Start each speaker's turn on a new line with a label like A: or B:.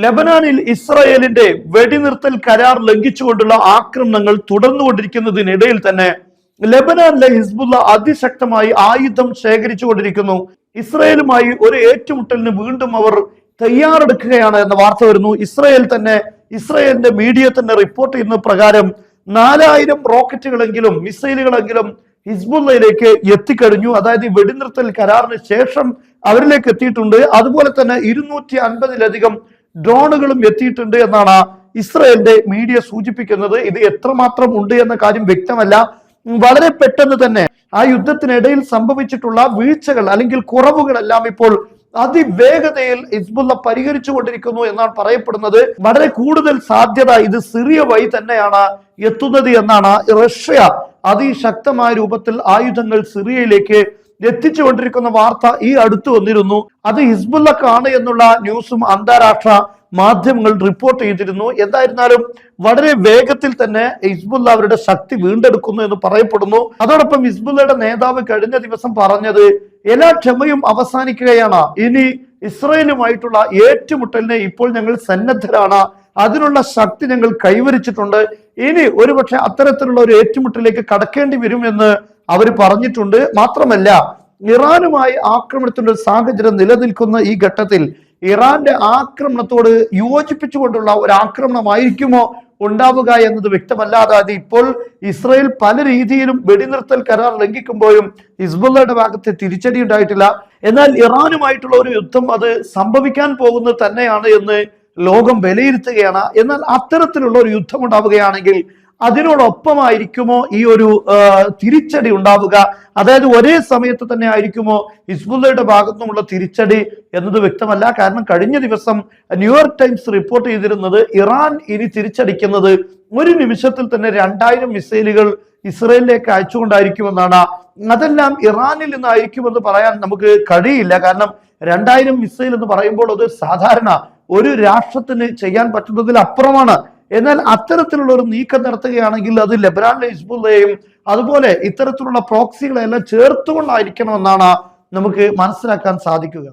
A: ലബനാനിൽ ഇസ്രായേലിന്റെ വെടിനിർത്തൽ കരാർ ലംഘിച്ചുകൊണ്ടുള്ള ആക്രമണങ്ങൾ തുടർന്നുകൊണ്ടിരിക്കുന്നതിനിടയിൽ തന്നെ ലബനാനിലെ ഹിസ്ബുള്ള അതിശക്തമായി ആയുധം ശേഖരിച്ചുകൊണ്ടിരിക്കുന്നു. ഇസ്രായേലുമായി ഒരു ഏറ്റുമുട്ടലിന് വീണ്ടും അവർ തയ്യാറെടുക്കുകയാണ് എന്ന വാർത്ത വരുന്നു. ഇസ്രായേലിന്റെ മീഡിയ തന്നെ റിപ്പോർട്ട് ചെയ്യുന്ന പ്രകാരം 4000 റോക്കറ്റുകളെങ്കിലും മിസൈലുകളെങ്കിലും ഹിസ്ബുള്ളയിലേക്ക് എത്തിക്കഴിഞ്ഞു. അതായത് വെടിനിർത്തൽ കരാറിന് ശേഷം അവരിലേക്ക് എത്തിയിട്ടുണ്ട്. അതുപോലെ തന്നെ 250-ലധികം ഡ്രോണുകളും എത്തിയിട്ടുണ്ട് എന്നാണ് ഇസ്രായേലിന്റെ മീഡിയ സൂചിപ്പിക്കുന്നത്. ഇത് എത്രമാത്രം ഉണ്ട് എന്ന കാര്യം വ്യക്തമല്ല. വളരെ പെട്ടെന്ന് തന്നെ ആ യുദ്ധത്തിനിടയിൽ സംഭവിച്ചിട്ടുള്ള വീഴ്ചകൾ അല്ലെങ്കിൽ കുറവുകളെല്ലാം ഇപ്പോൾ അതിവേഗതയിൽ ഹിസ്ബുള്ള പരിഹരിച്ചു കൊണ്ടിരിക്കുന്നു എന്നാണ് പറയപ്പെടുന്നത്. വളരെ കൂടുതൽ സാധ്യത ഇത് സിറിയ വഴി തന്നെയാണ് എത്തുന്നത് എന്നാണ്. റഷ്യ അതിശക്തമായ രൂപത്തിൽ ആയുധങ്ങൾ സിറിയയിലേക്ക് എത്തിച്ചുകൊണ്ടിരിക്കുന്ന വാർത്ത ഈ അടുത്ത് വന്നിരുന്നു. അത് ഹിസ്ബുള്ളക്കാണ് എന്നുള്ള ന്യൂസും അന്താരാഷ്ട്ര മാധ്യമങ്ങൾ റിപ്പോർട്ട് ചെയ്തിരുന്നു. എന്തായിരുന്നാലും വളരെ വേഗത്തിൽ തന്നെ ഹിസ്ബുള്ള അവരുടെ ശക്തി വീണ്ടെടുക്കുന്നു എന്ന് പറയപ്പെടുന്നു. അതോടൊപ്പം ഹിസ്ബുള്ളയുടെ നേതാവ് കഴിഞ്ഞ ദിവസം പറഞ്ഞത് എല്ലാ ക്ഷമയും അവസാനിക്കുകയാണ്, ഇനി ഇസ്രായേലുമായിട്ടുള്ള ഏറ്റുമുട്ടലിന് ഇപ്പോൾ ഞങ്ങൾ സന്നദ്ധരാണ്, അതിനുള്ള ശക്തി ഞങ്ങൾ കൈവരിച്ചിട്ടുണ്ട്, ഇനി ഒരുപക്ഷെ അത്തരത്തിലുള്ള ഒരു ഏറ്റുമുട്ടലിലേക്ക് കടക്കേണ്ടി വരുമെന്ന് അവർ പറഞ്ഞിട്ടുണ്ട്. മാത്രമല്ല ഇറാനുമായി ആക്രമണത്തിന്റെ ഒരു സാഹചര്യം നിലനിൽക്കുന്ന ഈ ഘട്ടത്തിൽ ഇറാന്റെ ആക്രമണത്തോട് യോജിപ്പിച്ചുകൊണ്ടുള്ള ഒരു ആക്രമണമായിരിക്കുമോ ഉണ്ടാവുക എന്നത് വ്യക്തമല്ല. അതായത് ഇപ്പോൾ ഇസ്രായേൽ പല രീതിയിലും വെടിനിർത്തൽ കരാർ ലംഘിക്കുമ്പോഴും ഹിസ്ബുള്ളയുടെ ഭാഗത്ത് തിരിച്ചടി ഉണ്ടായിട്ടില്ല. എന്നാൽ ഇറാനുമായിട്ടുള്ള ഒരു യുദ്ധം അത് സംഭവിക്കാൻ പോകുന്നത് തന്നെയാണ് എന്ന് ലോകം വിലയിരുത്തുകയാണ്. എന്നാൽ അത്തരത്തിലുള്ള ഒരു യുദ്ധം ഉണ്ടാവുകയാണെങ്കിൽ അതിനോടൊപ്പമായിരിക്കുമോ ഈ ഒരു തിരിച്ചടി ഉണ്ടാവുക? അതായത് ഒരേ സമയത്ത് തന്നെ ആയിരിക്കുമോ ഹിസ്ബുള്ളയുടെ ഭാഗത്തുനിന്നുള്ള തിരിച്ചടി എന്നത് വ്യക്തമല്ല. കാരണം കഴിഞ്ഞ ദിവസം ന്യൂയോർക്ക് ടൈംസ് റിപ്പോർട്ട് ചെയ്തിരുന്നത് ഇറാൻ ഇനി തിരിച്ചടിക്കുന്നത് ഒരു നിമിഷത്തിൽ തന്നെ 2000 മിസൈലുകൾ ഇസ്രായേലിലേക്ക് അയച്ചുകൊണ്ടായിരിക്കുമെന്നാണ്. അതെല്ലാം ഇറാനിൽ നിന്നായിരിക്കുമെന്ന് പറയാൻ നമുക്ക് കഴിയില്ല. കാരണം 2000 മിസൈൽ എന്ന് പറയുമ്പോൾ അത് സാധാരണ ഒരു രാഷ്ട്രത്തിന് ചെയ്യാൻ പറ്റുന്നതിൽ അപ്പുറമാണ്. എന്നാൽ അത്തരത്തിലുള്ള ഒരു നീക്കം നടത്തുകയാണെങ്കിൽ അത് ലബനാനിലെ ഹിസ്ബുള്ളയെയും അതുപോലെ ഇത്തരത്തിലുള്ള പ്രോക്സികളെല്ലാം ചേർത്തുകൊണ്ടായിരിക്കണമെന്നാണ് നമുക്ക് മനസ്സിലാക്കാൻ സാധിക്കുക.